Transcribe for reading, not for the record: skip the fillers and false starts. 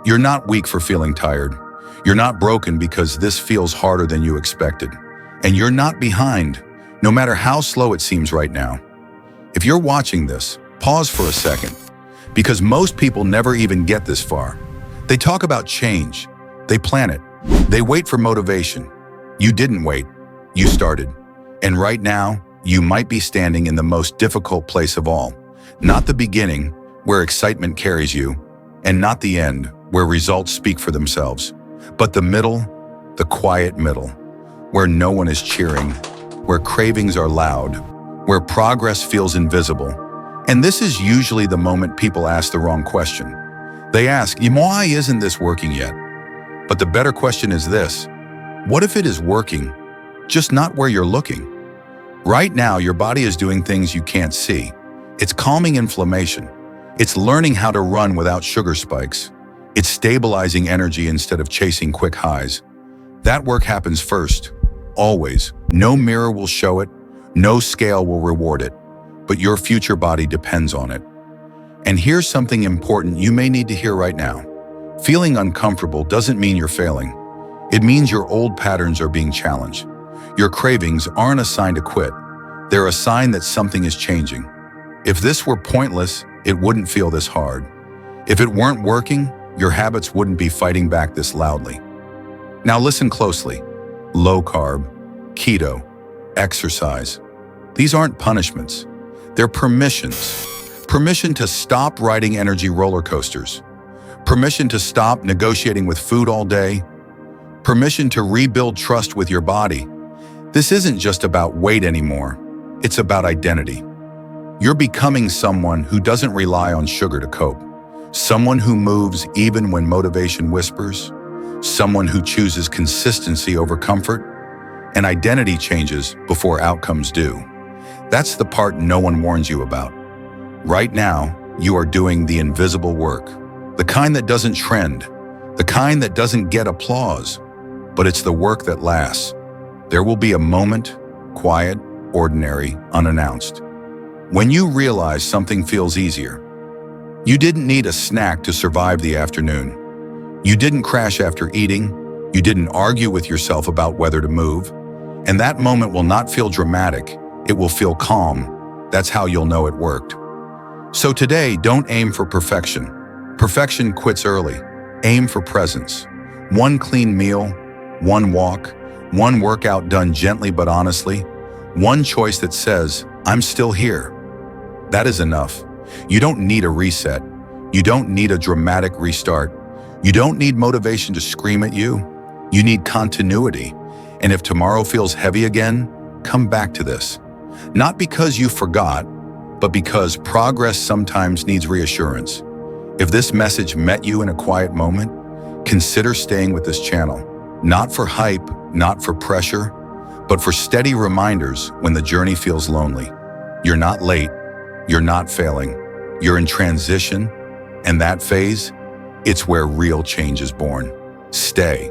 You're not weak for feeling tired. You're not broken because this feels harder than you expected. And you're not behind, no matter how slow it seems right now. If you're watching this, pause for a second, because most people never even get this far. They talk about change. They plan it. They wait for motivation. You didn't wait. You started. And right now, you might be standing in the most difficult place of all. Not the beginning, where excitement carries you, and not the end, where results speak for themselves, but the middle, the quiet middle, where no one is cheering, where cravings are loud, where progress feels invisible. And this is usually the moment people ask the wrong question. They ask, why isn't this working yet? But the better question is this: what if it is working, just not where you're looking? Right now, your body is doing things you can't see. It's calming inflammation. It's learning how to run without sugar spikes. It's stabilizing energy instead of chasing quick highs. That work happens first, always. No mirror will show it, no scale will reward it, but your future body depends on it. And here's something important you may need to hear right now. Feeling uncomfortable doesn't mean you're failing. It means your old patterns are being challenged. Your cravings aren't a sign to quit. They're a sign that something is changing. If this were pointless, it wouldn't feel this hard. If it weren't working, your habits wouldn't be fighting back this loudly. Now listen closely. Low carb, keto, exercise. These aren't punishments. They're permissions. Permission to stop riding energy roller coasters. Permission to stop negotiating with food all day. Permission to rebuild trust with your body. This isn't just about weight anymore. It's about identity. You're becoming someone who doesn't rely on sugar to cope. Someone who moves even when motivation whispers. Someone who chooses consistency over comfort. And identity changes before outcomes do. That's the part no one warns you about. Right now, you are doing the invisible work. The kind that doesn't trend. The kind that doesn't get applause. But it's the work that lasts. There will be a moment, quiet, ordinary, unannounced, when you realize something feels easier. You didn't need a snack to survive the afternoon. You didn't crash after eating. You didn't argue with yourself about whether to move. And that moment will not feel dramatic. It will feel calm. That's how you'll know it worked. So today, don't aim for perfection. Perfection quits early. Aim for presence. One clean meal, one walk, one workout done gently but honestly, one choice that says, I'm still here. That is enough. You don't need a reset. You don't need a dramatic restart. You don't need motivation to scream at you. You need continuity. And if tomorrow feels heavy again, come back to this. Not because you forgot, but because progress sometimes needs reassurance. If this message met you in a quiet moment, consider staying with this channel. Not for hype, not for pressure, but for steady reminders when the journey feels lonely. You're not late. You're not failing. You're in transition, and that phase, it's where real change is born. Stay.